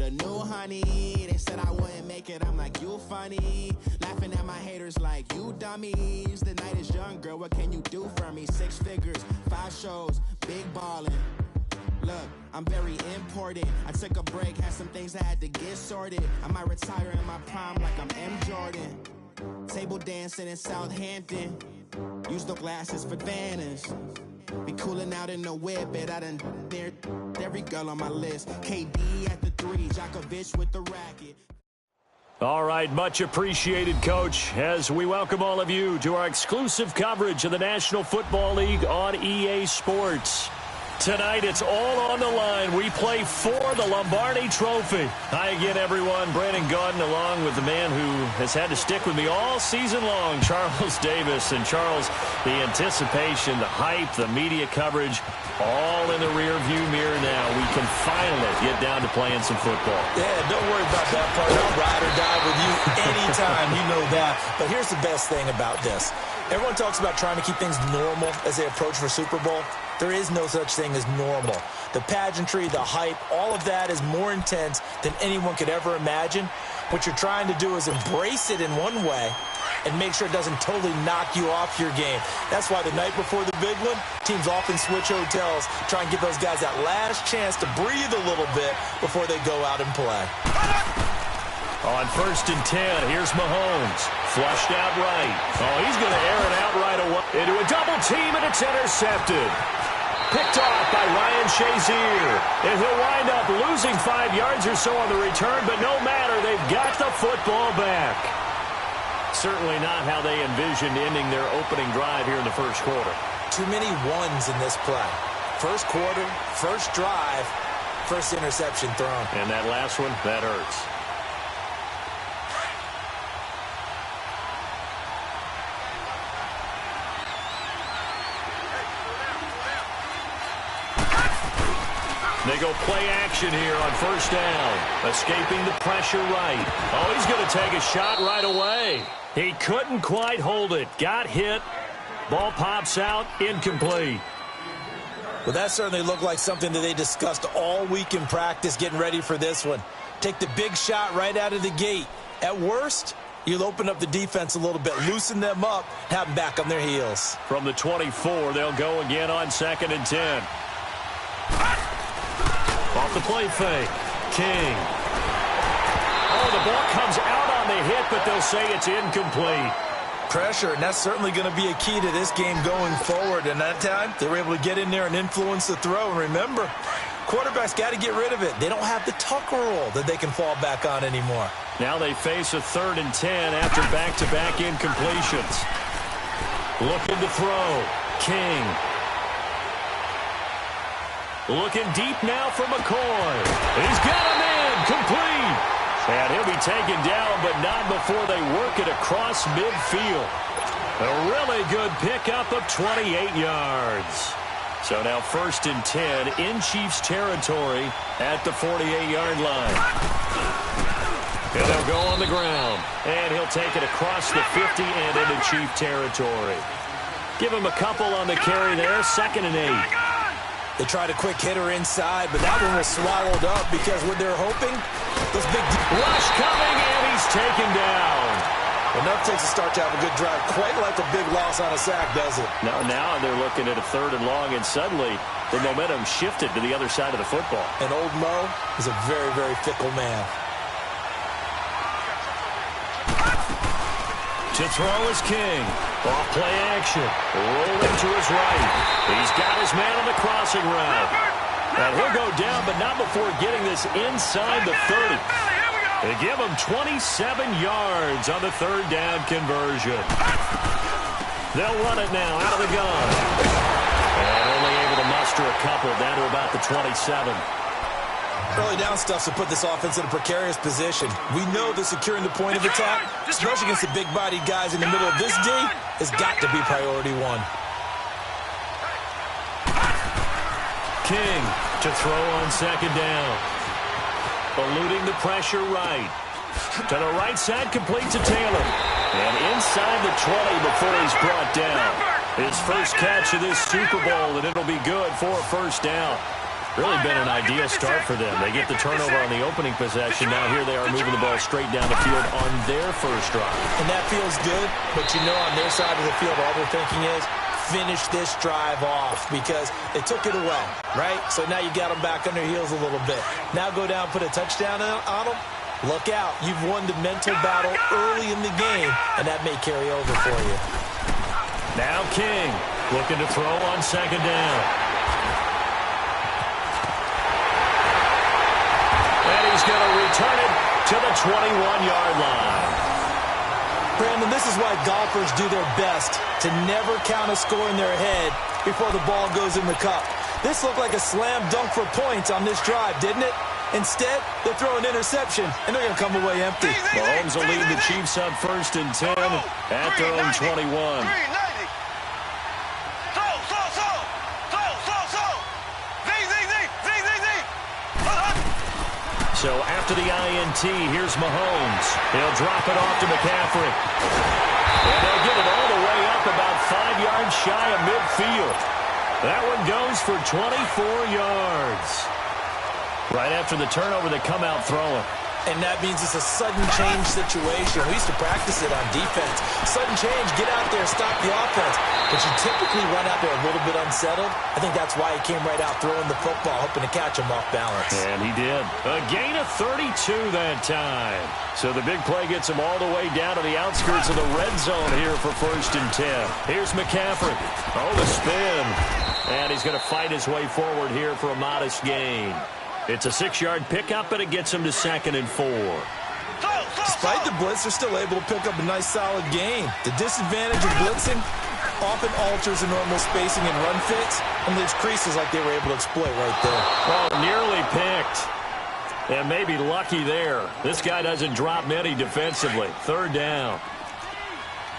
a new honey. They said I wouldn't make it, I'm like, you funny. Laughing at my haters like, you dummies. The night is young, girl, what can you do for me? 6 figures, 5 shows, big ballin'. Look, I'm very important. I took a break, had some things I had to get sorted. I might retire in my prime like I'm M. Jordan. Table dancing in Southampton. Use the glasses for Vannas. Be cooling out in the whip, but I done there every girl on my list. KD at the 3, Djokovic with the racket. All right, much appreciated, Coach, as we welcome all of you to our exclusive coverage of the National Football League on EA Sports. Tonight, it's all on the line. We play for the Lombardi Trophy. Hi again, everyone. Brandon Gaudin along with the man who has had to stick with me all season long, Charles Davis. And, Charles, the anticipation, the hype, the media coverage, all in the rearview mirror now. We can finally get down to playing some football. Yeah, don't worry about that part. I'll ride or die with you anytime. You know that. But here's the best thing about this. Everyone talks about trying to keep things normal as they approach for Super Bowl. There is no such thing as normal. The pageantry, the hype, all of that is more intense than anyone could ever imagine. What you're trying to do is embrace it in one way and make sure it doesn't totally knock you off your game. That's why the night before the big one, teams often switch hotels, try and give those guys that last chance to breathe a little bit before they go out and play. On 1st and 10, here's Mahomes. Flushed out right. Oh, he's going to air it out right away. Into a double team, and it's intercepted. Picked off by Ryan Shazier. And he'll wind up losing 5 yards or so on the return, but no matter, they've got the football back. Certainly not how they envisioned ending their opening drive here in the first quarter. Too many ones in this play. First quarter, first drive, first interception thrown. And that last one, that hurts. They go play action here on 1st down. Escaping the pressure right. Oh, he's going to take a shot right away. He couldn't quite hold it. Got hit. Ball pops out. Incomplete. Well, that certainly looked like something that they discussed all week in practice getting ready for this one. Take the big shot right out of the gate. At worst, you'll open up the defense a little bit, loosen them up, have them back on their heels. From the 24, they'll go again on 2nd and 10. Off the play fake. King. Oh, the ball comes out on the hit, but they'll say it's incomplete. Pressure, and that's certainly going to be a key to this game going forward. And that time, they were able to get in there and influence the throw. And remember, quarterbacks got to get rid of it. They don't have the tuck rule that they can fall back on anymore. Now they face a 3rd and 10 after back-to-back incompletions. Looking to throw. King. Looking deep now for McCoy. He's got him in. Complete. And he'll be taken down, but not before they work it across midfield. A really good pickup of 28 yards. So now 1st and 10 in Chiefs territory at the 48-yard line. And they'll go on the ground. And he'll take it across the 50 and into Chief territory. Give him a couple on the carry there. 2nd and 8. They tried a quick hitter inside, but that one was swallowed up because what they're hoping, this big rush coming, and he's taken down. Enough takes a start to have a good drive. Quite like a big loss on a sack, does it? Now they're looking at a 3rd and long, and suddenly the momentum shifted to the other side of the football. And old Mo is a very, very fickle man. To throw is King. Off play action. Rolling to his right. He's got his man on the crossing route. And he'll go down, but not before getting this inside the 30. They give him 27 yards on the 3rd down conversion. They'll run it now out of the gun. And only able to muster a couple down to about the 27. Early down stuff to put this offense in a precarious position. We know that securing the point of attack, especially against the big-bodied guys in the middle of this D, has got to be priority 1. King to throw on 2nd down. Eluding the pressure right. To the right side, complete to Taylor. And inside the 20 before he's brought down. His first catch of this Super Bowl, and it'll be good for a 1st down. Really been an ideal start for them. They get the turnover on the opening possession. Now here they are moving the ball straight down the field on their first drive. And that feels good, but you know on their side of the field all they're thinking is finish this drive off because they took it away, right? So now you got them back on their heels a little bit. Now go down, put a touchdown on them. Look out. You've won the mental battle early in the game, and that may carry over for you. Now King looking to throw on second down. And he's going to return it to the 21-yard line. Brandon, this is why golfers do their best to never count a score in their head before the ball goes in the cup. This looked like a slam dunk for points on this drive, didn't it? Instead, they throw an interception, and they're going to come away empty. Mahomes will lead the Chiefs up 1st and 10 at their own 21. So after the INT, here's Mahomes. He'll drop it off to McCaffrey. And they'll get it all the way up about 5 yards shy of midfield. That one goes for 24 yards. Right after the turnover, they come out throwing. And that means it's a sudden change situation. We used to practice it on defense. Sudden change, get out there, stop the offense. But you typically run out there a little bit unsettled. I think that's why he came right out throwing the football, hoping to catch him off balance. And he did. A gain of 32 that time. So the big play gets him all the way down to the outskirts of the red zone here for 1st and 10. Here's McCaffrey. Oh, the spin. And he's going to fight his way forward here for a modest gain. It's a 6-yard pickup, but it gets him to 2nd and 4. Despite the blitz, they're still able to pick up a nice, solid gain. The disadvantage of blitzing often alters the normal spacing and run fits, and leaves creases like they were able to exploit right there. Oh, nearly picked. And maybe lucky there. This guy doesn't drop many defensively. 3rd down.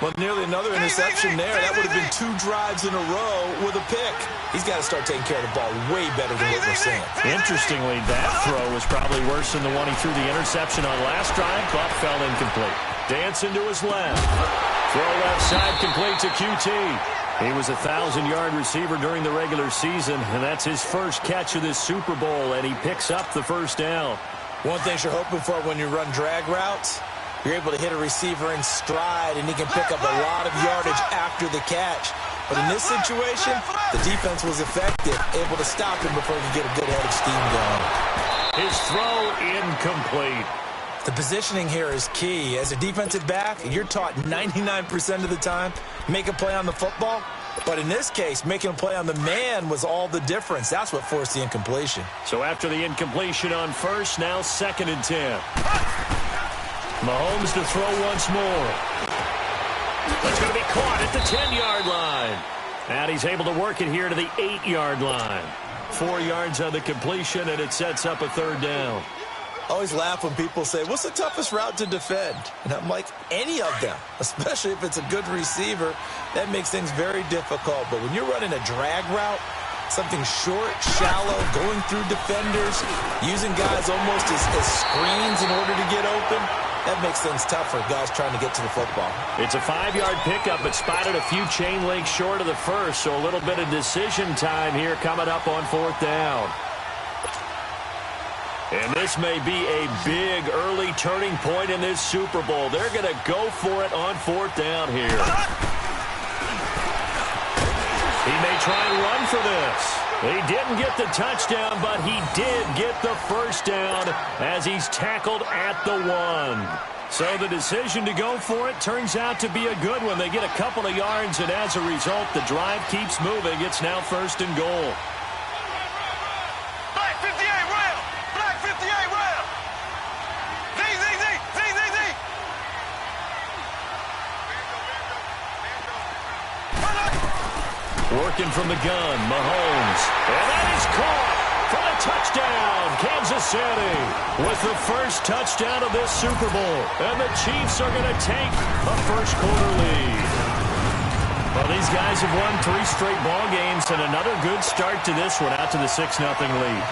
Well, nearly another interception there. That would have been 2 drives in a row with a pick. He's got to start taking care of the ball way better than what we're seeing. Interestingly, that throw was probably worse than the one he threw the interception on last drive, but fell incomplete. Dancing to his left. Throw left side complete to QT. He was a 1,000-yard receiver during the regular season, and that's his first catch of this Super Bowl, and he picks up the 1st down. One thing you're hoping for when you run drag routes, you're able to hit a receiver in stride, and he can pick up a lot of yardage after the catch. But in this situation, the defense was effective, able to stop him before he could get a good head of steam going. His throw incomplete. The positioning here is key. As a defensive back, you're taught 99% of the time, make a play on the football. But in this case, making a play on the man was all the difference. That's what forced the incompletion. So after the incompletion on 1st, now 2nd and 10. Mahomes to throw once more. That's going to be caught at the 10-yard line. And he's able to work it here to the 8-yard line. 4 yards on the completion, and it sets up a 3rd down. I always laugh when people say, what's the toughest route to defend? And I'm like, any of them, especially if it's a good receiver. That makes things very difficult. But when you're running a drag route, something short, shallow, going through defenders, using guys almost as screens in order to get open, that makes things tough for guys trying to get to the football. It's a 5-yard pickup, but spotted a few chain links short of the first, so a little bit of decision time here coming up on 4th down. And this may be a big early turning point in this Super Bowl. They're going to go for it on 4th down here. He may try and run for this. He didn't get the touchdown, but he did get the 1st down as he's tackled at the 1. So the decision to go for it turns out to be a good one. They get a couple of yards, and as a result, the drive keeps moving. It's now 1st and goal. Black 58 round! Black 58 round! Z! Working from the gun, Mahomes. And that is caught for the touchdown, Kansas City. With the first touchdown of this Super Bowl. And the Chiefs are going to take a first-quarter lead. Well, these guys have won 3 straight ball games, and another good start to this one out to the 6-0 lead.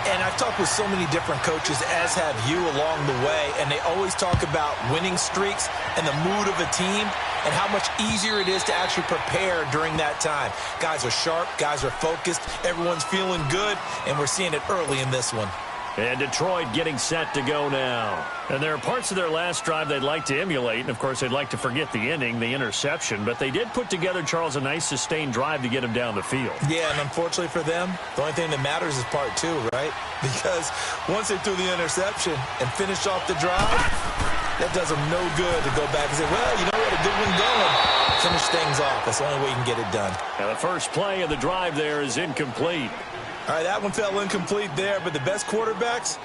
And I've talked with so many different coaches, as have you, along the way, and they always talk about winning streaks and the mood of a team and how much easier it is to actually prepare during that time. Guys are sharp, guys are focused, everyone's feeling good, and we're seeing it early in this one. And Detroit getting set to go now. And there are parts of their last drive they'd like to emulate. And, of course, they'd like to forget the ending, the interception. But they did put together, Charles, a nice sustained drive to get him down the field. Yeah, and unfortunately for them, the only thing that matters is part two, right? Because once they threw the interception and finished off the drive, that does them no good to go back and say, well, you know what, a good one going. Finish things off. That's the only way you can get it done. Now, the first play of the drive there is incomplete. All right, that one fell incomplete there, but the best quarterbacks,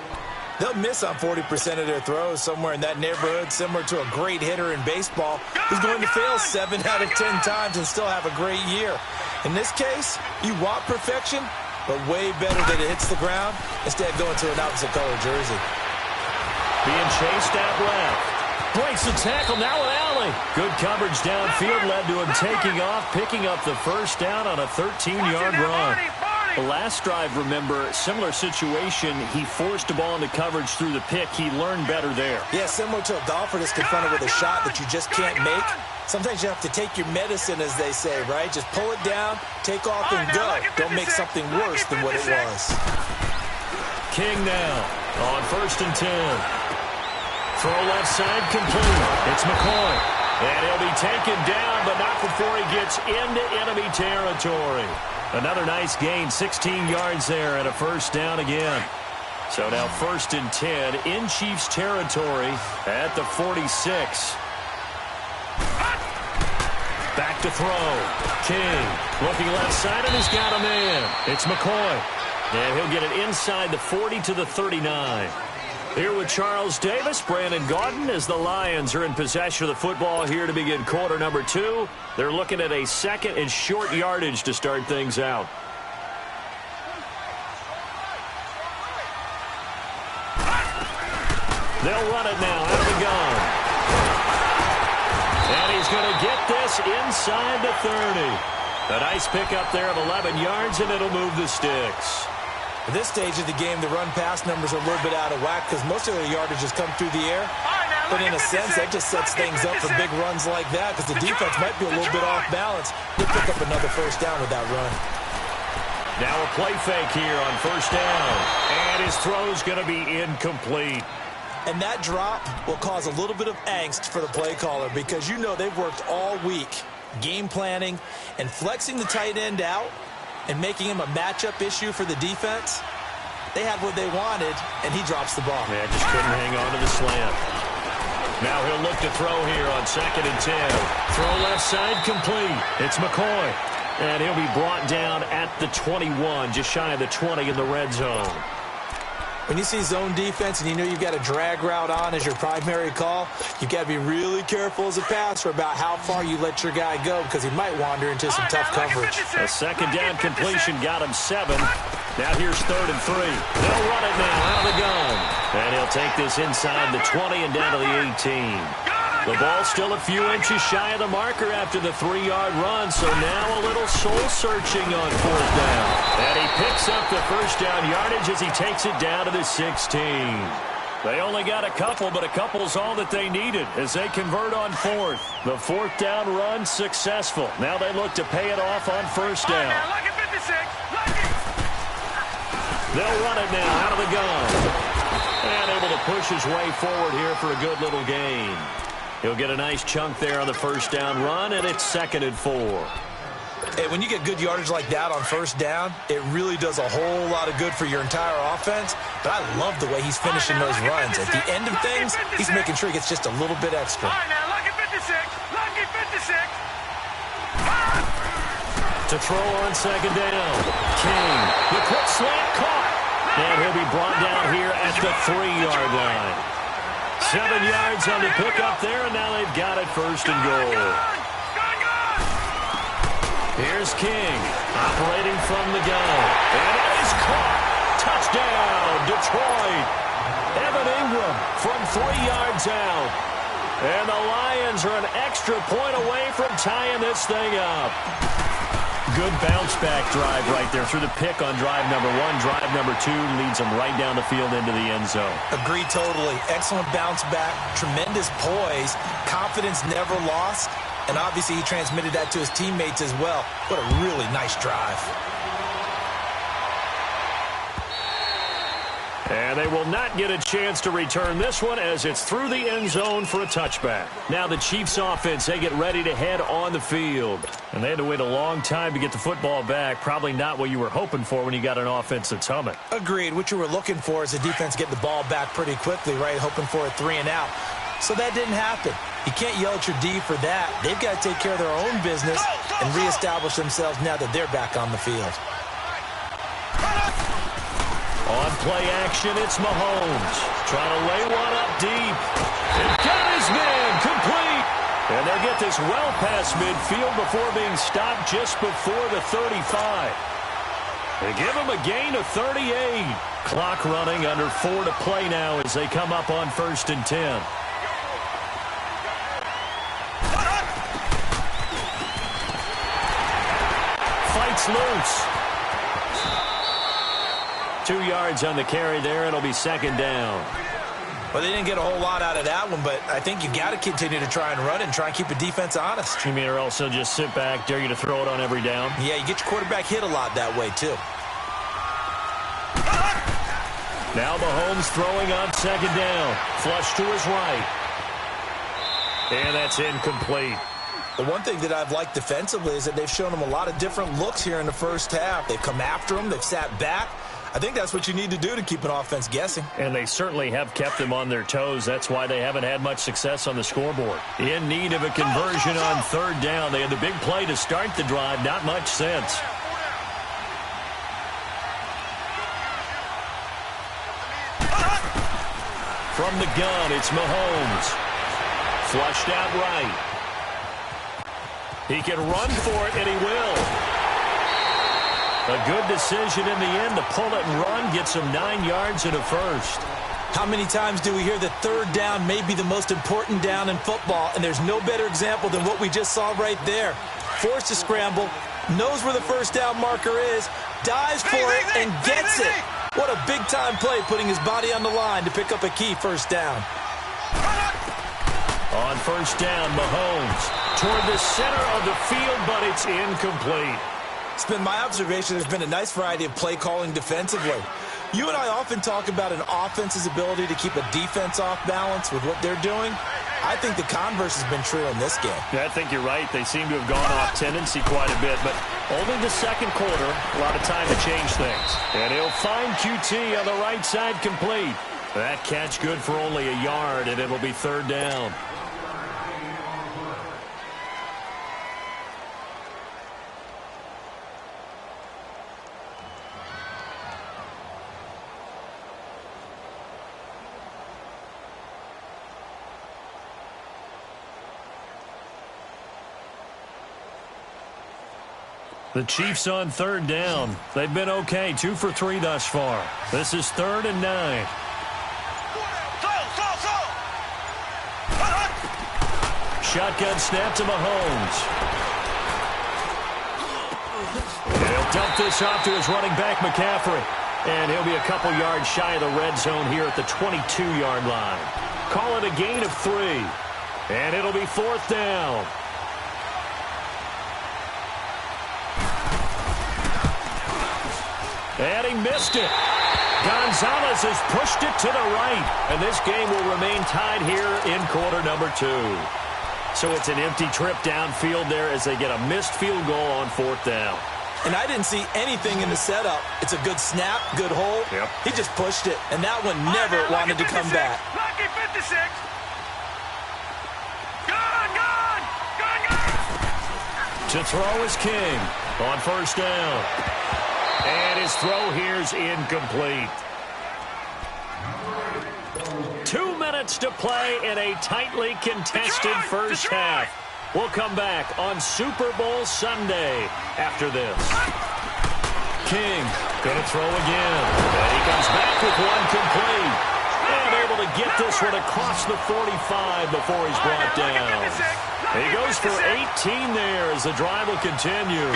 they'll miss on 40% of their throws, somewhere in that neighborhood, similar to a great hitter in baseball who's going to fail 7 out of 10 times and still have a great year. In this case, you want perfection, but way better that it hits the ground instead of going to an opposite color jersey. Being chased out left. Breaks the tackle, now an alley. Good coverage downfield led to him taking off, picking up the first down on a 13-yard run. The last drive, remember, similar situation. He forced the ball into coverage through the pick. He learned better there. Yeah, similar to a golfer that's confronted with a shot that you just can't make. Sometimes you have to take your medicine, as they say, right? Just pull it down, take off, and go. Don't make something worse than what it was. King now on 1st and 10. Throw left side complete. It's McCoy. And he'll be taken down, but not before he gets into enemy territory. Another nice gain, 16 yards there and a first down again. So now 1st and 10 in Chiefs territory at the 46. Back to throw. King looking left side, and he's got a man. It's McCoy. And he'll get it inside the 40 to the 39. Here with Charles Davis, Brandon Gaudin, as the Lions are in possession of the football here to begin quarter number 2. They're looking at a second and short yardage to start things out. They'll run it now out of the gun. And he's going to get this inside the 30. A nice pickup there of 11 yards, and it'll move the sticks. At this stage of the game, the run-pass numbers are a little bit out of whack because most of their yardage has come through the air. But in a sense, that just sets things up for big runs like that because the defense might be a little bit off balance. They'll pick up another first down with that run. Now a play fake here on 1st down. And his throw's going to be incomplete. And that drop will cause a little bit of angst for the play caller because you know they've worked all week game planning and flexing the tight end out and making him a matchup issue for the defense. They had what they wanted, and he drops the ball. Yeah, just couldn't hang on to the slant. Now he'll look to throw here on 2nd and 10. Throw left side complete. It's McCoy. And he'll be brought down at the 21, just shy of the 20 in the red zone. When you see zone defense and you know you've got a drag route on as your primary call, you've got to be really careful as a passer about how far you let your guy go because he might wander into some tough coverage. A 2nd down completion got him 7. Now here's 3rd and 3. They'll run it now out of the gun. And he'll take this inside the 20 and down to the 18. The ball still a few inches shy of the marker after the 3-yard run, so now a little soul-searching on 4th down. And he picks up the first down yardage as he takes it down to the 16. They only got a couple, but a couple's all that they needed as they convert on 4th. The 4th down run successful. Now they look to pay it off on 1st down. They'll run it now out of the gun. And able to push his way forward here for a good little gain. He'll get a nice chunk there on the 1st down run, and it's 2nd and 4. Hey, when you get good yardage like that on 1st down, it really does a whole lot of good for your entire offense. But I love the way he's finishing those runs. At the end of things, he's making sure he gets just a little bit extra. All right, now, lucky 56. Lucky 56. To throw on 2nd down. King, the quick slant caught. And he'll be brought down here at the 3-yard line. 7 yards on the pickup there, and now they've got it 1st and goal. Here's King, operating from the gun. And it is caught. Touchdown, Detroit. Evan Ingram from 3 yards out. And the Lions are an extra point away from tying this thing up. Good bounce-back drive right there through the pick on drive number 1. Drive number 2 leads them right down the field into the end zone. Agreed totally. Excellent bounce-back, tremendous poise, confidence never lost, and obviously he transmitted that to his teammates as well. What a really nice drive. And they will not get a chance to return this one as it's through the end zone for a touchback. Now the Chiefs offense, they get ready to head on the field. And they had to wait a long time to get the football back. Probably not what you were hoping for when you got an offense that's humming. Agreed. What you were looking for is the defense getting the ball back pretty quickly, right? Hoping for a 3-and-out. So that didn't happen. You can't yell at your D for that. They've got to take care of their own business and reestablish themselves now that they're back on the field. On play action, it's Mahomes. Trying to lay one up deep. And got his man complete. And they'll get this well past midfield before being stopped just before the 35. They give him a gain of 38. Clock running, under 4 to play now as they come up on 1st and 10. Fights loose. 2 yards on the carry there. It'll be 2nd down. Well, they didn't get a whole lot out of that one, but I think you got to continue to try and run and try and keep the defense honest. You mean or also just sit back, dare you to throw it on every down? Yeah, you get your quarterback hit a lot that way, too. Now Mahomes throwing on 2nd down. Flush to his right. And that's incomplete. The one thing that I've liked defensively is that they've shown him a lot of different looks here in the first half. They've come after him. They've sat back. I think that's what you need to do to keep an offense guessing. And they certainly have kept them on their toes. That's why they haven't had much success on the scoreboard. In need of a conversion on 3rd down. They had the big play to start the drive. Not much sense. From the gun, it's Mahomes. Flushed out right. He can run for it, and he will. A good decision in the end to pull it and run, gets him 9 yards and a first. How many times do we hear that 3rd down may be the most important down in football, and there's no better example than what we just saw right there. Forced to scramble, knows where the 1st down marker is, dives for it, and gets it. What a big-time play, putting his body on the line to pick up a key 1st down. On 1st down, Mahomes toward the center of the field, but it's incomplete. It's been my observation there's been a nice variety of play calling defensively. You and I often talk about an offense's ability to keep a defense off balance with what they're doing. I think the converse has been true in this game. Yeah, I think you're right. They seem to have gone off tendency quite a bit, but only the 2nd quarter, a lot of time to change things. And he'll find QT on the right side complete. That catch good for only a yard, and it'll be 3rd down. The Chiefs on 3rd down. They've been okay, 2 for 3 thus far. This is 3rd and 9. Shotgun snap to Mahomes. He'll dump this off to his running back, McCaffrey. And he'll be a couple yards shy of the red zone here at the 22-yard line. Call it a gain of 3. And it'll be 4th down. And he missed it. Gonzalez has pushed it to the right. And this game will remain tied here in quarter number 2. So it's an empty trip downfield there as they get a missed field goal on 4th down. And I didn't see anything in the setup. It's a good snap, good hold. Yep. He just pushed it, and that one never wanted to come back. Lucky 56. To throw is King on 1st down. And his throw here's incomplete. 2 minutes to play in a tightly contested first half. We'll come back on Super Bowl Sunday after this. King going to throw again. And he comes back with one complete. And able to get this one across the 45 before he's brought down. He goes for 18 there as the drive will continue.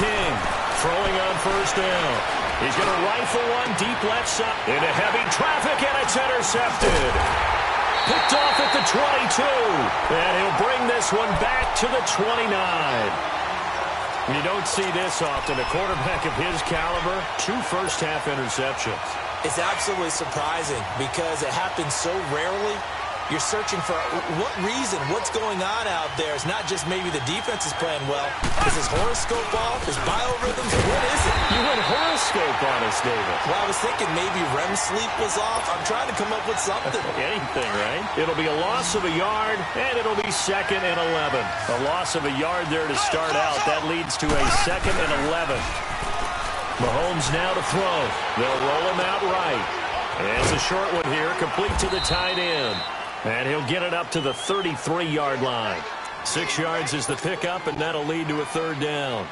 King, throwing on first down. He's going to rifle one deep left side into heavy traffic, and it's intercepted. Picked off at the 22, and he'll bring this one back to the 29. You don't see this often. A quarterback of his caliber, 2 first-half interceptions. It's absolutely surprising because it happens so rarely. You're searching for what reason, what's going on out there. It's not just maybe the defense is playing well. Is his horoscope off? His biorhythms? What is it? You went horoscope on us, David. Well, I was thinking maybe REM sleep was off. I'm trying to come up with something. Anything, right? It'll be a loss of a yard, and it'll be 2nd and 11. A loss of a yard there to start out. That leads to a 2nd and 11. Mahomes now to throw. They'll roll him out right. And it's a short one here, complete to the tight end. And he'll get it up to the 33-yard line. 6 yards is the pickup, and that'll lead to a 3rd down.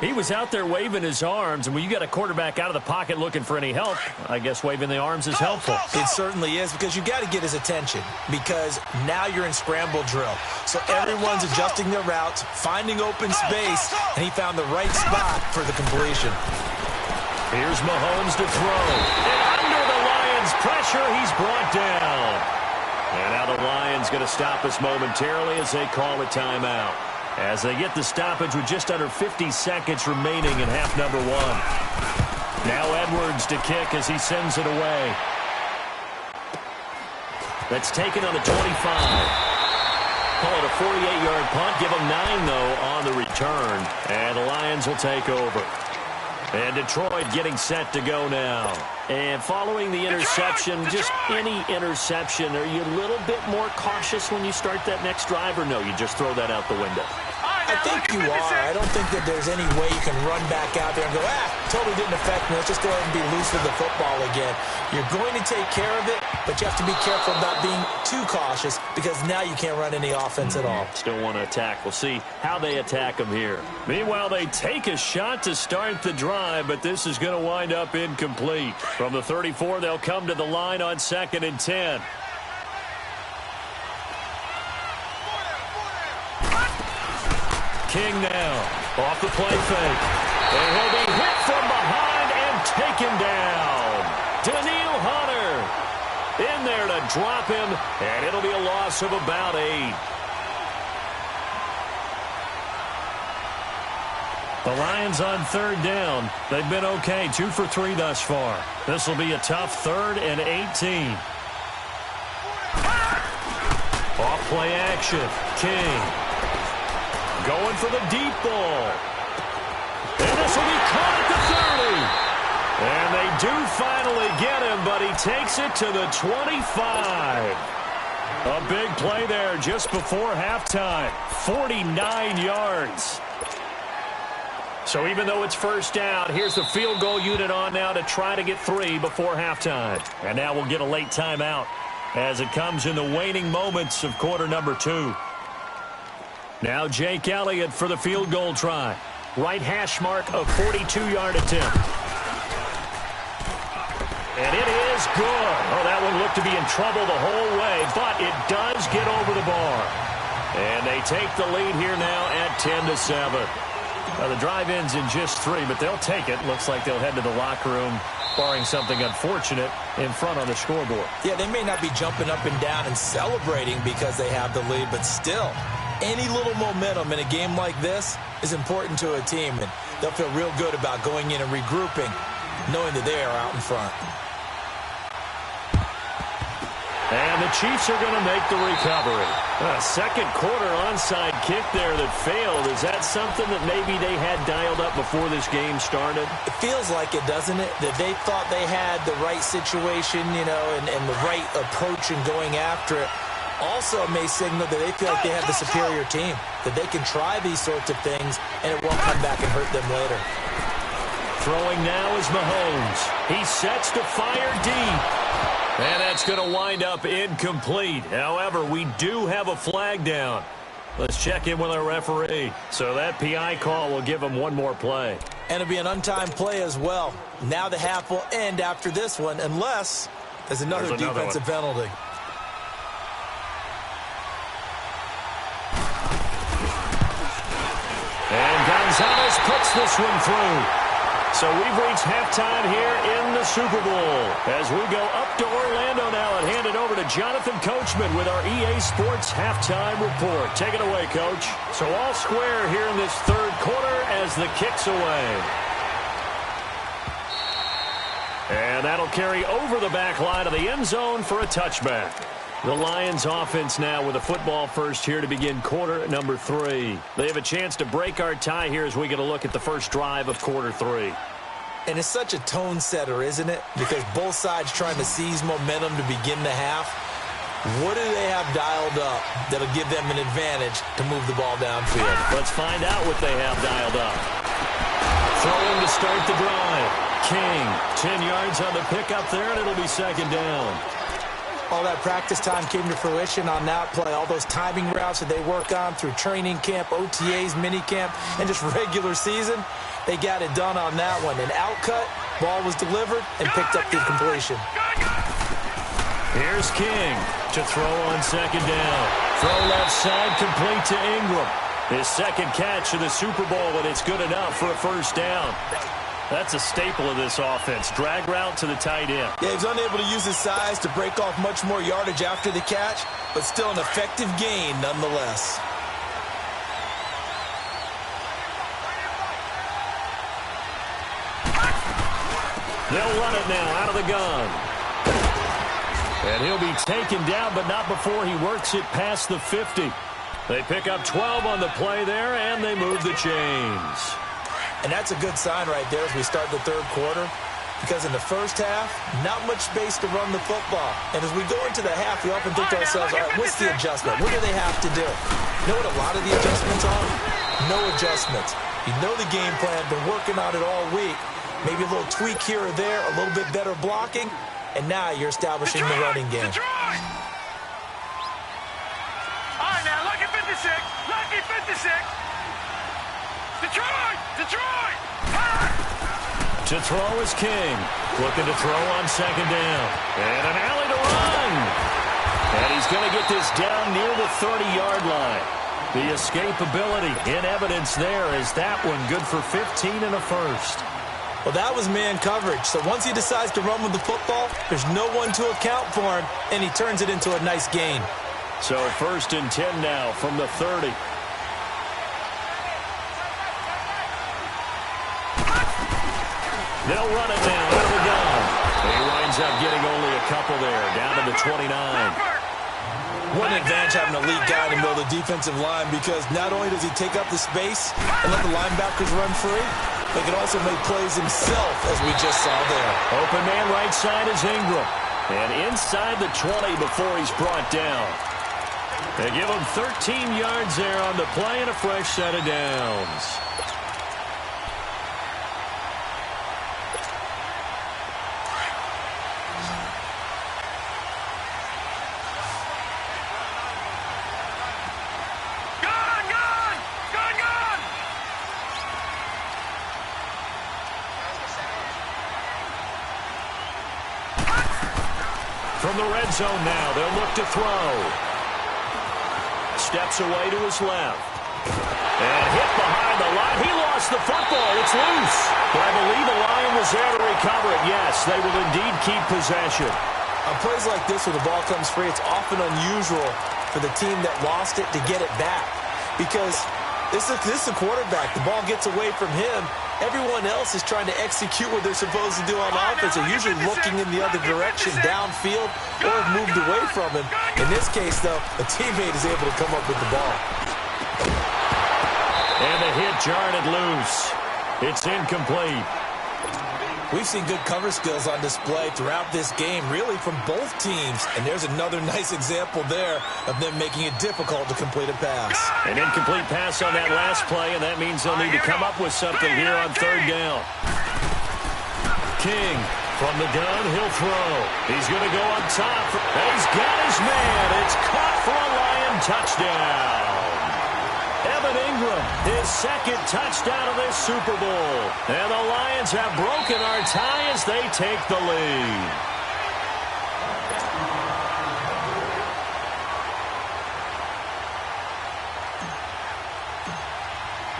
He was out there waving his arms, and when you got a quarterback out of the pocket looking for any help, I guess waving the arms is helpful. It certainly is, because you got to get his attention, because now you're in scramble drill. So everyone's adjusting their routes, finding open space, and he found the right spot for the completion. Here's Mahomes to throw. And under the Lions' pressure, he's brought down. And now the Lions going to stop us momentarily as they call a timeout. As they get the stoppage with just under 50 seconds remaining in half number 1. Now Edwards to kick as he sends it away. That's taken on the 25. Call it a 48-yard punt. Give them 9, though, on the return. And the Lions will take over. And Detroit getting set to go now. And following the interception, just any interception, are you a little bit more cautious when you start that next drive, or no, you just throw that out the window? I think you are. I don't think that there's any way you can run back out there and go, totally didn't affect me. Let's just go ahead and be loose with the football again. You're going to take care of it, but you have to be careful about being too cautious because now you can't run any offense at all. Still want to attack. We'll see how they attack them here. Meanwhile, they take a shot to start the drive, but this is going to wind up incomplete. From the 34, they'll come to the line on 2nd and 10. King now, off the play fake. And he'll be hit from behind and taken down. Daniil Hunter in there to drop him, and it'll be a loss of about 8. The Lions on 3rd down. They've been okay, 2 for 3 thus far. This will be a tough 3rd and 18. Off play action, King. Going for the deep ball. And this will be caught at the 30. And they do finally get him, but he takes it to the 25. A big play there just before halftime. 49 yards. So even though it's first down, here's the field goal unit on now to try to get 3 before halftime. And now we'll get a late timeout as it comes in the waning moments of quarter number 2. Now Jake Elliott for the field goal try. Right hash mark, a 42-yard attempt. And it is good. Oh, that one looked to be in trouble the whole way, but it does get over the bar. And they take the lead here now at 10-7. Now the drive ends in just 3, but they'll take it. Looks like they'll head to the locker room, barring something unfortunate, in front on the scoreboard. Yeah, they may not be jumping up and down and celebrating because they have the lead, but still, any little momentum in a game like this is important to a team, and they'll feel real good about going in and regrouping, knowing that they are out in front. And the Chiefs are going to make the recovery. A second quarter onside kick there that failed. Is that something that maybe they had dialed up before this game started? It feels like it, doesn't it? That they thought they had the right situation, you know, and the right approach in going after it. Also may signal that they feel like they have the superior team, that they can try these sorts of things, and it won't come back and hurt them later. Throwing now is Mahomes. He sets to fire deep. And that's going to wind up incomplete. However, we do have a flag down. Let's check in with our referee. So that PI call will give him one more play. And it'll be an untimed play as well. Now the half will end after this one, unless there's another defensive penalty. And Gonzalez just puts this one through. So we've reached halftime here in the Super Bowl. As we go up to Orlando now and hand it over to Jonathan Coachman with our EA Sports Halftime Report. Take it away, Coach. So all square here in this third quarter as the kick's away. And that'll carry over the back line of the end zone for a touchback. The Lions offense now with a football first here to begin quarter number 3. They have a chance to break our tie here as we get a look at the first drive of quarter 3. And it's such a tone setter, isn't it? Because both sides trying to seize momentum to begin the half. What do they have dialed up that'll give them an advantage to move the ball downfield? Let's find out what they have dialed up. Throwing to start the drive. King, 10 yards on the pickup there, and it'll be second down. All that practice time came to fruition on that play. All those timing routes that they work on through training camp, OTAs, minicamp, and just regular season, they got it done on that one. An outcut, ball was delivered, and picked up the completion. Here's King to throw on second down. Throw left side, complete to Ingram. His second catch of the Super Bowl, and it's good enough for a first down. That's a staple of this offense. Drag route to the tight end. Yeah, he's unable to use his size to break off much more yardage after the catch, but still an effective gain nonetheless. They'll run it now out of the gun. And he'll be taken down, but not before he works it past the 50. They pick up 12 on the play there, and they move the chains. And that's a good sign right there as we start the third quarter, because in the first half, not much space to run the football. And as we go into the half, we often think to ourselves, all right, what's the adjustment? What do they have to do? You know what a lot of the adjustments are? No adjustments. You know the game plan, been working on it all week. Maybe a little tweak here or there, a little bit better blocking, and now you're establishing the running game. All right, now, lucky 56. Lucky 56. Detroit! Detroit! To throw is King. Looking to throw on second down. And an alley to run. And he's going to get this down near the 30-yard line. The escapability in evidence there is that one good for 15 and a first. Well, that was man coverage. So once he decides to run with the football, there's no one to account for him, and he turns it into a nice gain. So first and 10 now from the 30. They'll run it now out of the gun. He winds up getting only a couple there, down to the 29. One advantage having an elite guy in the middle of the defensive line, because not only does he take up the space and let the linebackers run free, but he can also make plays himself, as we just saw there. Open man right side is Ingram. And inside the 20 before he's brought down. They give him 13 yards there on the play and a fresh set of downs. From the red zone now, they'll look to throw. Steps away to his left. And hit behind the line. He lost the football. It's loose. But I believe the Lion was there to recover it. Yes, they will indeed keep possession. On plays like this where the ball comes free, it's often unusual for the team that lost it to get it back. Because this is a quarterback. The ball gets away from him. Everyone else is trying to execute what they're supposed to do on offense. They're usually looking in the other direction, downfield, or have moved away from him. In this case, though, a teammate is able to come up with the ball. And the hit jarred it loose. It's incomplete. We've seen good cover skills on display throughout this game, really from both teams. And there's another nice example there of them making it difficult to complete a pass. An incomplete pass on that last play, and that means they'll need to come up with something here on third down. King from the gun, he'll throw. He's going to go up top. And he's got his man. It's caught for a Lion touchdown. Evan Ingram, his second touchdown of this Super Bowl. And the Lions have broken our tie as they take the lead.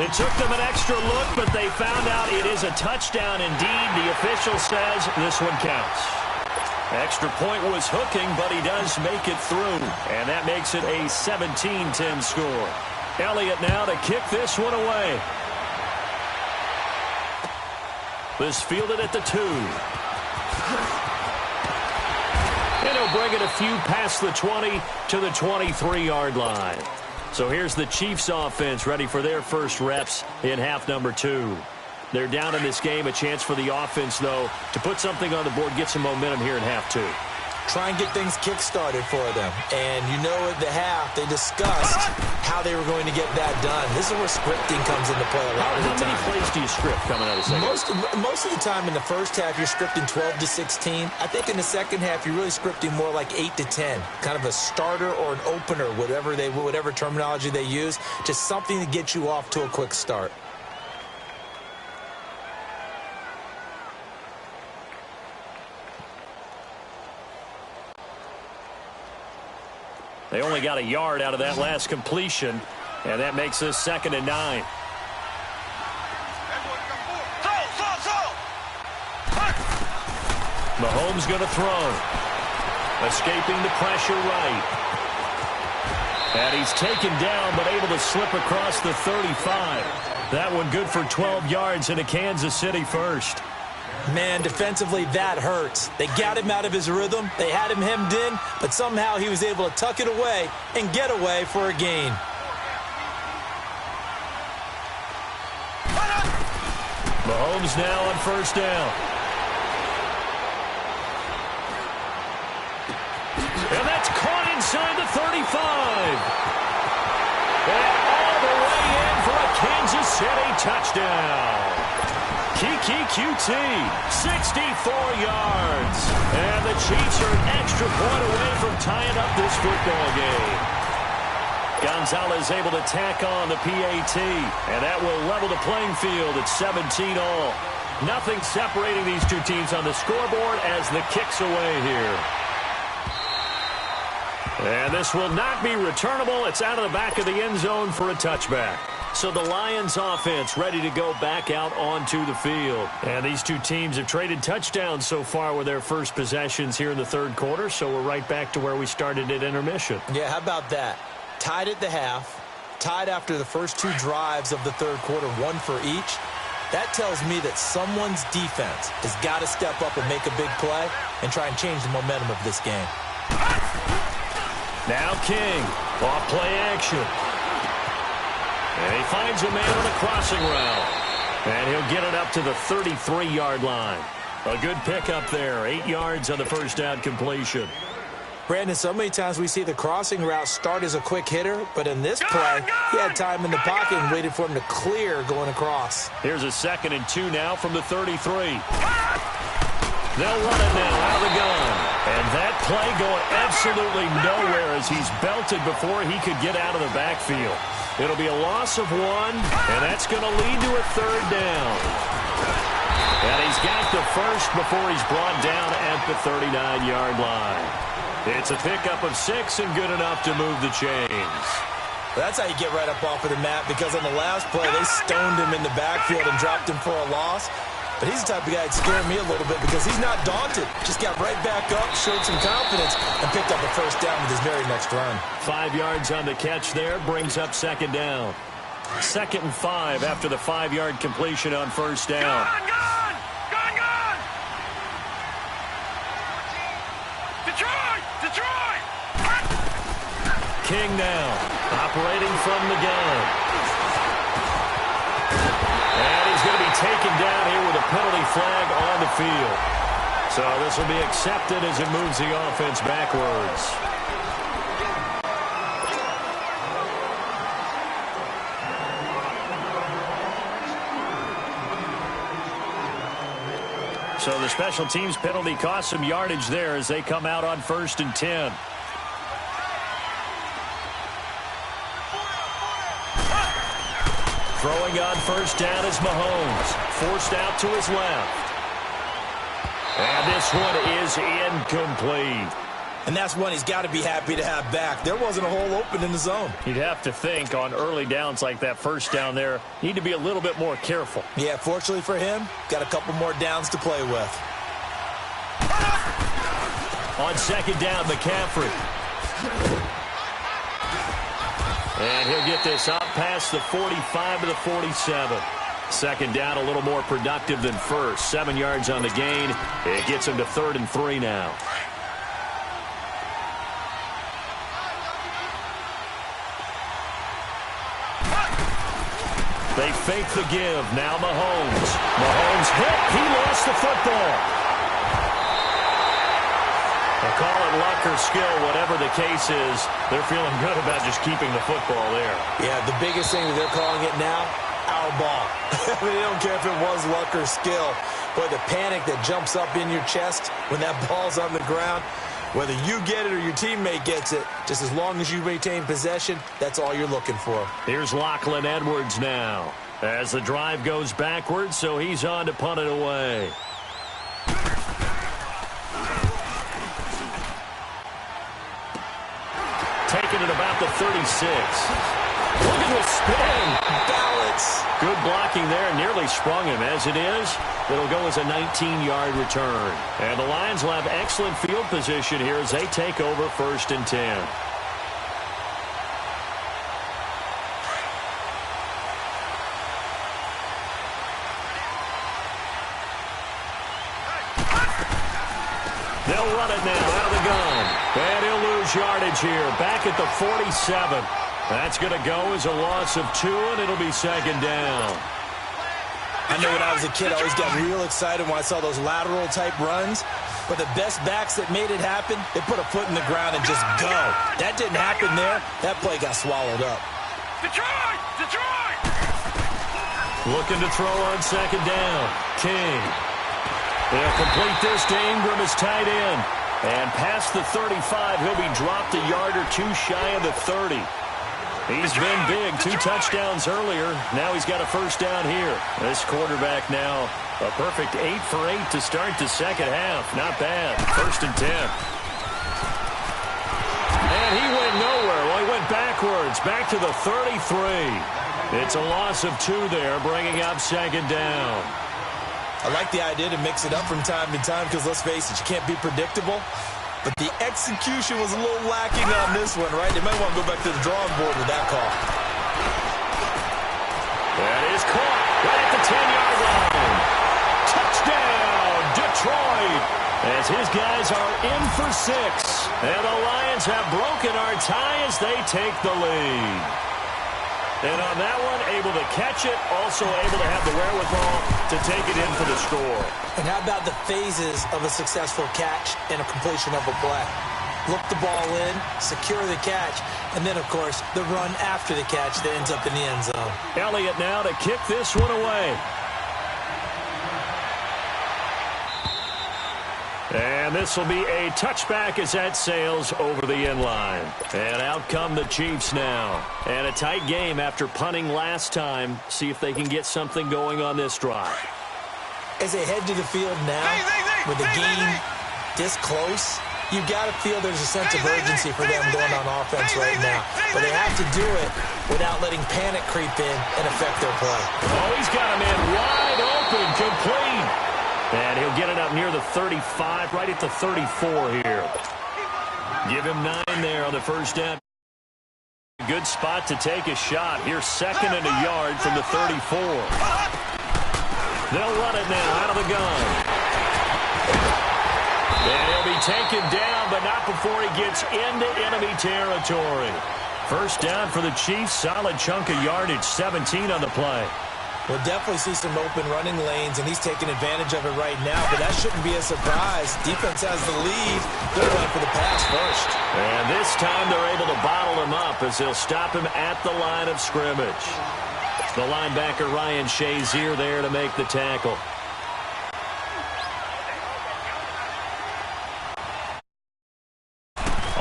It took them an extra look, but they found out it is a touchdown indeed. The official says this one counts. Extra point was hooking, but he does make it through. And that makes it a 17-10 score. Elliott now to kick this one away. This fielded at the 2. And he'll bring it a few past the 20 to the 23-yard line. So here's the Chiefs offense ready for their first reps in half number 2. They're down in this game. A chance for the offense, though, to put something on the board, get some momentum here in half 2. Try and get things kick-started for them. And you know at the half, they discussed how they were going to get that done. This is where scripting comes into play a lot of the time. How many plays do you script coming out of the second? Most of the time in the first half, you're scripting 12 to 16. I think in the second half, you're really scripting more like 8 to 10. Kind of a starter or an opener, whatever terminology they use. Just something to get you off to a quick start. They only got a yard out of that last completion, and that makes this 2nd and 9. Mahomes going to throw. Escaping the pressure right. And he's taken down, but able to slip across the 35. That one good for 12 yards in a Kansas City first. Man, defensively, that hurts. They got him out of his rhythm. They had him hemmed in, but somehow he was able to tuck it away and get away for a gain. Mahomes now on first down. And that's caught inside the 35. And all the way in for a Kansas City touchdown. Kiki QT, 64 yards. And the Chiefs are an extra point away from tying up this football game. Gonzalez able to tack on the PAT, and that will level the playing field at 17-all. Nothing separating these two teams on the scoreboard as the kick's away here. And this will not be returnable. It's out of the back of the end zone for a touchback. So the Lions offense ready to go back out onto the field. And these two teams have traded touchdowns so far with their first possessions here in the third quarter. So we're right back to where we started at intermission. Yeah, how about that? Tied at the half, tied after the first two drives of the third quarter, one for each. That tells me that someone's defense has got to step up and make a big play and try and change the momentum of this game. Now King, off play action. And he finds a man on a crossing route. And he'll get it up to the 33-yard line. A good pickup there, 8 yards on the first down completion. Brandon, so many times we see the crossing route start as a quick hitter, but in this play, he had time in the pocket and waited for him to clear going across. Here's a 2nd and 2 now from the 33. They'll run it now out of the gun. And that play going absolutely nowhere as he's belted before he could get out of the backfield. It'll be a loss of 1, and that's going to lead to a 3rd down. And he's got the first before he's brought down at the 39-yard line. It's a pickup of 6 and good enough to move the chains. That's how you get right up off of the mat, because on the last play, they stoned him in the backfield and dropped him for a loss. But he's the type of guy that scared me a little bit because he's not daunted. Just got right back up, showed some confidence, and picked up a first down with his very next run. 5 yards on the catch there, brings up 2nd down. 2nd and 5 after the 5-yard completion on first down. Gun! Detroit! King now, operating from the gun. And he's going to be taken down here with a penalty flag on the field. So this will be accepted as it moves the offense backwards. So the special teams penalty cost some yardage there as they come out on 1st and 10. Throwing on first down is Mahomes. Forced out to his left. And this one is incomplete. And that's one he's got to be happy to have back. There wasn't a hole open in the zone. You'd have to think on early downs like that first down there, need to be a little bit more careful. Yeah, fortunately for him, got a couple more downs to play with. On second down, McCaffrey. And he'll get this up past the 45 to the 47. Second down, a little more productive than first. 7 yards on the gain. It gets him to 3rd and 3 now. They fake the give. Now Mahomes. Mahomes hit. He lost the football. They'll call it luck or skill, whatever the case is. They're feeling good about just keeping the football there. Yeah, the biggest thing that they're calling it now, our ball. I mean, they don't care if it was luck or skill. But the panic that jumps up in your chest when that ball's on the ground, whether you get it or your teammate gets it, just as long as you maintain possession, that's all you're looking for. Here's Lachlan Edwards now as the drive goes backwards, so he's on to punt it away. Taking it about the 36. Look at the spin. Balance. Good blocking there. Nearly sprung him. As it is, it'll go as a 19-yard return. And the Lions will have excellent field position here as they take over 1st and 10. They'll run it now out of the gun. And he'll lose yardage here. Back at the 47. That's going to go as a loss of 2, and it'll be 2nd down. I know when I was a kid, I always got real excited when I saw those lateral-type runs. But the best backs that made it happen, they put a foot in the ground and just go. That didn't happen there. That play got swallowed up. Detroit! Detroit! Looking to throw on 2nd down. King. They'll complete this to Ingram as tight end. And past the 35, he'll be dropped a yard or 2 shy of the 30. He's been big. 2 touchdowns earlier. Now he's got a 1st down here. This quarterback now a perfect 8 for 8 to start the second half. Not bad. 1st and 10. And he went nowhere. Well, he went backwards. Back to the 33. It's a loss of 2 there, bringing up 2nd down. I like the idea to mix it up from time to time because, let's face it, you can't be predictable. But the execution was a little lacking on this one, right? They might want to go back to the drawing board with that call. That is caught right at the 10-yard line. Touchdown, Detroit, as his guys are in for 6. And the Lions have broken our tie as they take the lead. And on that one, able to catch it, also able to have the wherewithal to take it in for the score. And how about the phases of a successful catch and a completion of a play? Look the ball in, secure the catch, and then, of course, the run after the catch that ends up in the end zone. Elliott now to kick this one away. And this will be a touchback as that sails over the end line. And out come the Chiefs now. And a tight game after punting last time. See if they can get something going on this drive. As they head to the field now, with the game this close, you've got to feel there's a sense of urgency for them going on offense right now. But they have to do it without letting panic creep in and affect their play. Oh, he's got him in wide open, complete. And he'll get it up near the 35, right at the 34 here. Give him 9 there on the 1st down. Good spot to take a shot. Here's 2nd and a yard from the 34. They'll run it now out of the gun. And he'll be taken down, but not before he gets into enemy territory. 1st down for the Chiefs. Solid chunk of yardage, 17 on the play. We'll definitely see some open running lanes, and he's taking advantage of it right now, but that shouldn't be a surprise. Defense has the lead. They're going for the pass first. And this time they're able to bottle him up as they'll stop him at the line of scrimmage. The linebacker Ryan Shazier there to make the tackle.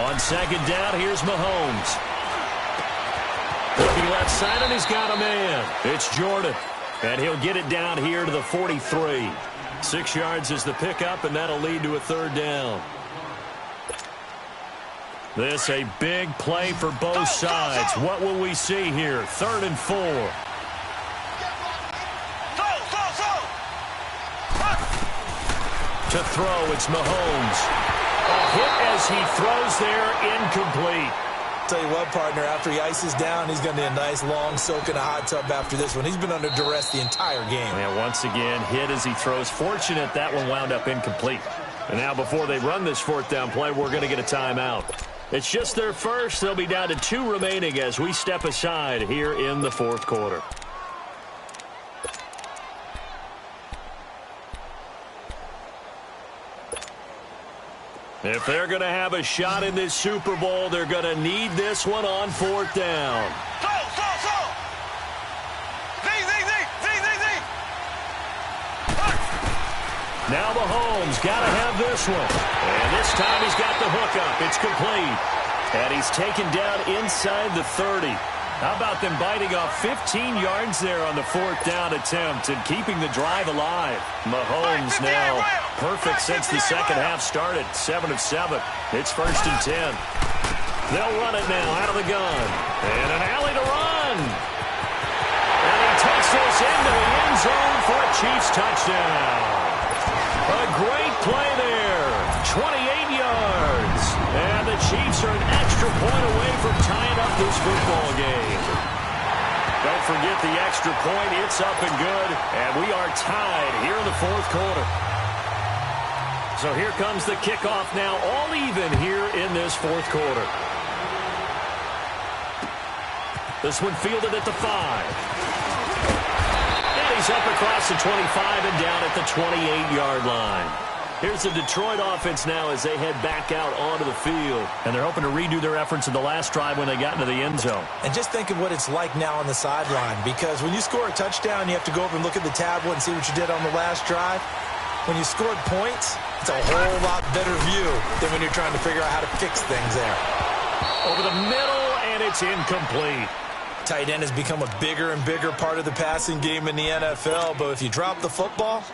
On 2nd down, here's Mahomes. Looking left side, and he's got a man. It's Jordan. And he'll get it down here to the 43. 6 yards is the pickup, and that'll lead to a 3rd down. This a big play for both sides. What will we see here? 3rd and 4. To throw, it's Mahomes. A hit as he throws there, incomplete. Tell you what, partner, after he ices down, he's going to need a nice long soak in a hot tub after this one. He's been under duress the entire game. And once again, hit as he throws. Fortunate that one wound up incomplete. And now before they run this 4th down play, we're going to get a timeout. It's just their first. They'll be down to 2 remaining as we step aside here in the 4th quarter. If they're going to have a shot in this Super Bowl, they're going to need this one on 4th down. Now Mahomes got to have this one. And this time he's got the hook up. It's complete. And he's taken down inside the 30. How about them biting off 15 yards there on the 4th down attempt and keeping the drive alive? Mahomes now perfect since the second half started. 7 of 7. It's 1st and 10. They'll run it now out of the gun. And an alley to run. And he takes this into the end zone for a Chiefs touchdown. A great play there. 28 yards. And the Chiefs are an extra point away from tying up this football game. Don't forget the extra point. It's up and good. And we are tied here in the 4th quarter. So here comes the kickoff now, all even here in this 4th quarter. This one fielded at the 5. He's up across the 25 and down at the 28-yard line. Here's the Detroit offense now as they head back out onto the field. And they're hoping to redo their efforts in the last drive when they got into the end zone. And just think of what it's like now on the sideline. Because when you score a touchdown, you have to go over and look at the tablet and see what you did on the last drive. When you scored points, it's a whole lot better view than when you're trying to figure out how to fix things there. Over the middle, and it's incomplete. Tight end has become a bigger and bigger part of the passing game in the NFL, but if you drop the football,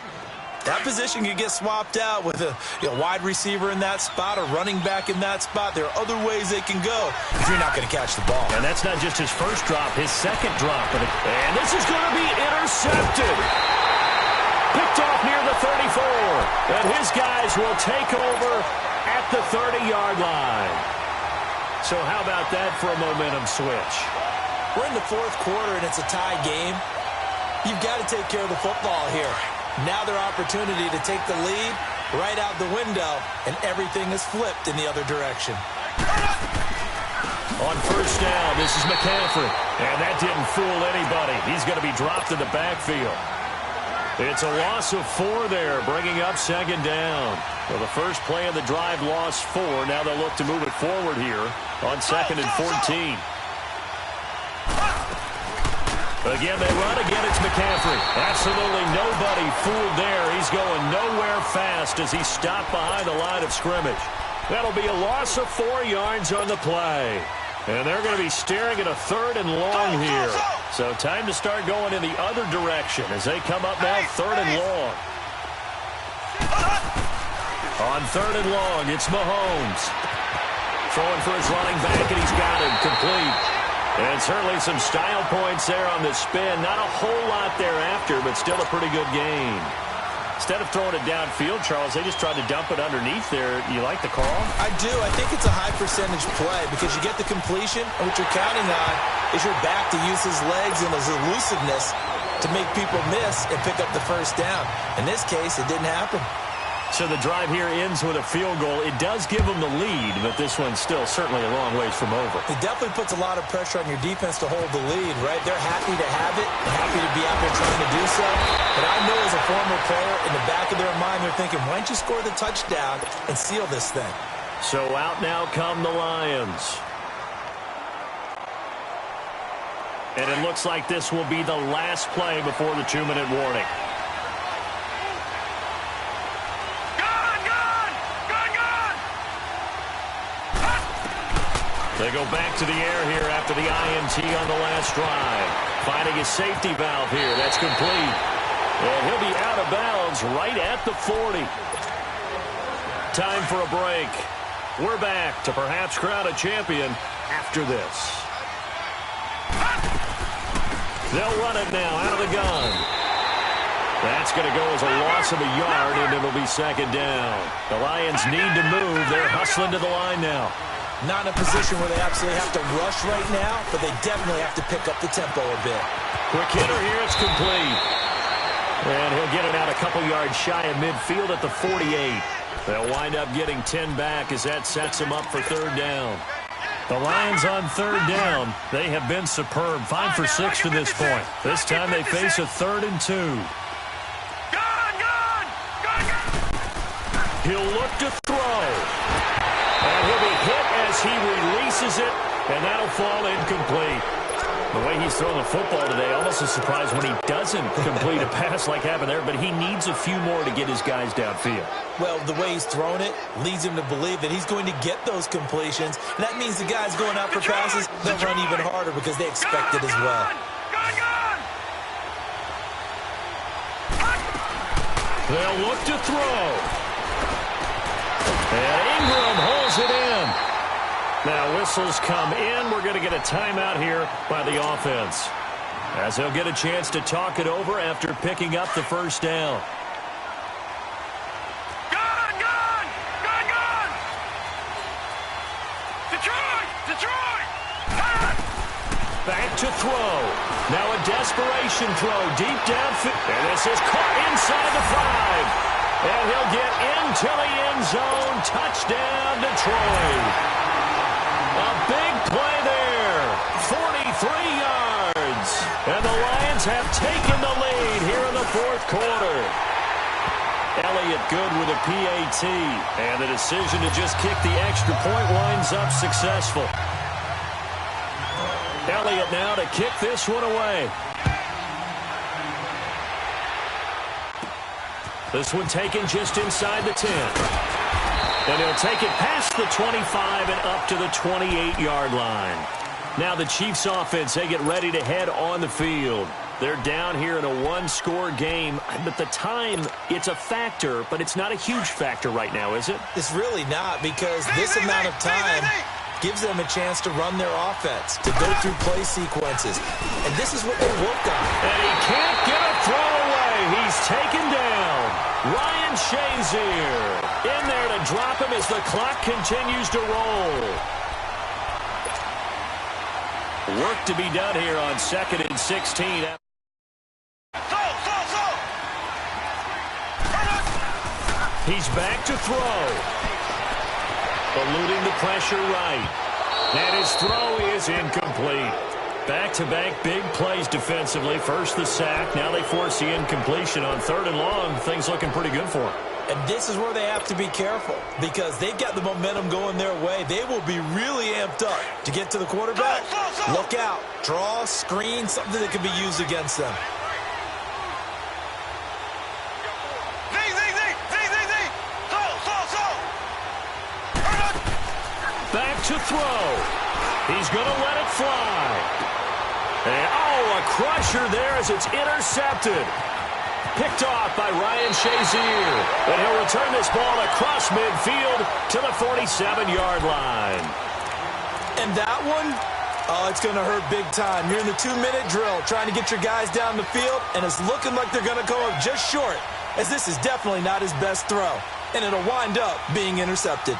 that position could get swapped out with a wide receiver in that spot, a running back in that spot. There are other ways they can go if you're not going to catch the ball. And that's not just his first drop, his second drop. And this is going to be intercepted. Picked off near the 34. And his guys will take over at the 30-yard line. So how about that for a momentum switch? We're in the 4th quarter, and it's a tie game. You've got to take care of the football here. Now their opportunity to take the lead right out the window, and everything is flipped in the other direction. On 1st down, this is McCaffrey. And that didn't fool anybody. He's going to be dropped in the backfield. It's a loss of 4 there, bringing up 2nd down. Well, the first play of the drive lost 4. Now they'll look to move it forward here on 2nd and 14. Again, they run. Again, it's McCaffrey. Absolutely nobody fooled there. He's going nowhere fast as he stopped behind the line of scrimmage. That'll be a loss of 4 yards on the play. And they're going to be staring at a 3rd and long here. So time to start going in the other direction as they come up now 3rd and long. On 3rd and long, it's Mahomes. Throwing for his running back, and he's got him complete. And certainly some style points there on the spin. Not a whole lot thereafter, but still a pretty good game. Instead of throwing it downfield, Charles, they just tried to dump it underneath there. You like the call? I do. I think it's a high percentage play because you get the completion, and what you're counting on is your back to use his legs and his elusiveness to make people miss and pick up the 1st down. In this case, it didn't happen. So the drive here ends with a field goal. It does give them the lead, but this one's still certainly a long ways from over. It definitely puts a lot of pressure on your defense to hold the lead, right? They're happy to have it and happy to be out there trying to do so. But I know as a former player, in the back of their mind, they're thinking, why don't you score the touchdown and seal this thing? So out now come the Lions. And it looks like this will be the last play before the 2-minute warning. They go back to the air here after the INT on the last drive. Finding his safety valve here. That's complete. And he'll be out of bounds right at the 40. Time for a break. We're back to perhaps crown a champion after this. They'll run it now out of the gun. That's going to go as a loss of a yard, and it'll be second down. The Lions need to move. They're hustling to the line now. Not in a position where they absolutely have to rush right now, but they definitely have to pick up the tempo a bit. Quick hitter here. It's complete. And he'll get it out a couple yards shy of midfield at the 48. They'll wind up getting 10 back as that sets them up for third down. The Lions on third down. They have been superb. 5 for 6 to this point. This time they face a 3rd and 2. He'll look to throw. And he'll be hit as he releases it, and that'll fall incomplete. The way he's throwing the football today, almost a surprise when he doesn't complete a pass like happened there, but he needs a few more to get his guys downfield. Well, the way he's thrown it leads him to believe that he's going to get those completions. And that means the guys going out for passes, they'll run even harder because they expect it as well. They'll look to throw. And Ingram holds it in. Now whistles come in. We're going to get a timeout here by the offense, as he'll get a chance to talk it over after picking up the first down. Back to throw. Now a desperation throw deep downfield. And this is caught inside the 5. And he'll get into the end zone. Touchdown, Detroit. A big play there. 43 yards. And the Lions have taken the lead here in the fourth quarter. Elliott good with a PAT. And the decision to just kick the extra point winds up successful. Elliott now to kick this one away. This one taken just inside the 10. And he'll take it past the 25 and up to the 28-yard line. Now the Chiefs offense, they get ready to head on the field. They're down here in a one-score game. But the time, it's a factor, but it's not a huge factor right now, is it? It's really not, because this amount of time gives them a chance to run their offense, to go through play sequences. And this is what they work on. And he can't get a throw away. He's taken down. Ryan Shazier in there to drop him as the clock continues to roll. Work to be done here on 2nd and 16. He's back to throw. Eluding the pressure right. And his throw is incomplete. Back-to-back big plays defensively. First the sack. Now they force the incompletion on 3rd and long. Things looking pretty good for them. And this is where they have to be careful, because they've got the momentum going their way. They will be really amped up to get to the quarterback. Look out. Draw, screen, something that can be used against them. Back to throw. He's going to let it fly. And, a crusher there as it's intercepted. Picked off by Ryan Shazier. And he'll return this ball across midfield to the 47-yard line. And that one, it's going to hurt big time. You're in the 2-minute drill trying to get your guys down the field, and it's looking like they're going to go up just short, as this is definitely not his best throw. And it'll wind up being intercepted.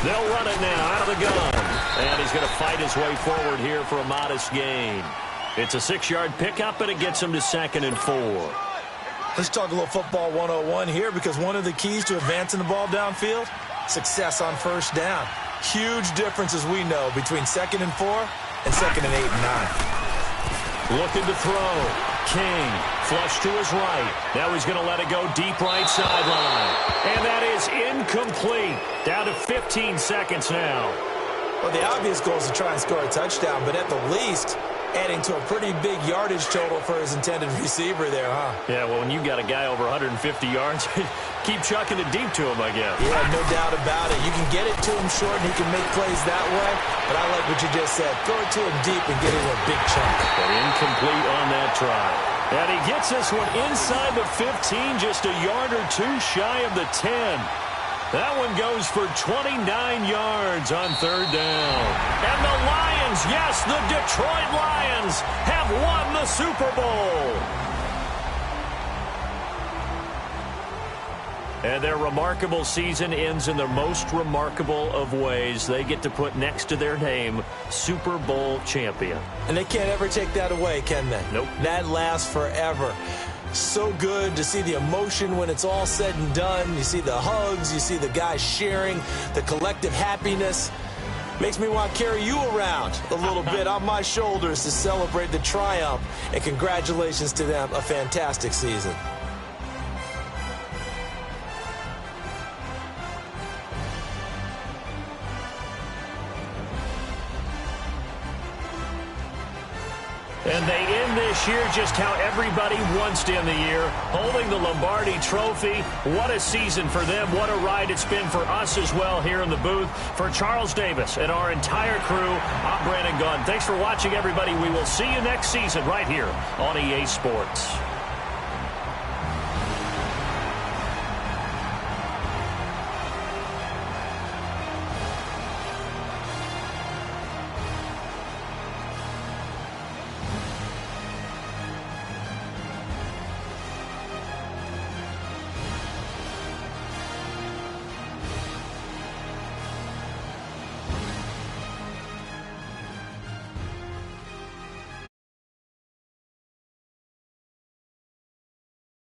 They'll run it now out of the gun. And he's going to fight his way forward here for a modest gain. It's a 6-yard pickup, and it gets him to 2nd and 4. Let's talk a little football 101 here, because one of the keys to advancing the ball downfield, success on first down. Huge difference, as we know, between 2nd and 4 and 2nd and 8 and 9. Looking to throw. King, flush to his right. Now he's going to let it go deep right sideline. And that is incomplete. Down to 15 seconds now. Well, the obvious goal is to try and score a touchdown, but at the least, adding to a pretty big yardage total for his intended receiver there, huh? Yeah, well, when you've got a guy over 150 yards, keep chucking it deep to him, I guess. Yeah, no doubt about it. You can get it to him short, and he can make plays that way. But I like what you just said. Throw it to him deep and get it in a big chunk. But incomplete on that that try. And he gets this one inside the 15, just a yard or two shy of the 10. That one goes for 29 yards on third down. And the Lions, yes, the Detroit Lions have won the Super Bowl. And their remarkable season ends in the most remarkable of ways. They get to put next to their name, Super Bowl champion. And they can't ever take that away, can they? Nope. That lasts forever. So good to see the emotion when it's all said and done. You see the hugs, you see the guys sharing, the collective happiness. Makes me want to carry you around a little bit on my shoulders to celebrate the triumph. And congratulations to them, a fantastic season. And they end this year just how everybody wants to end the year, holding the Lombardi Trophy. What a season for them. What a ride it's been for us as well here in the booth. For Charles Davis and our entire crew, I'm Brandon Gunn. Thanks for watching, everybody. We will see you next season right here on EA Sports.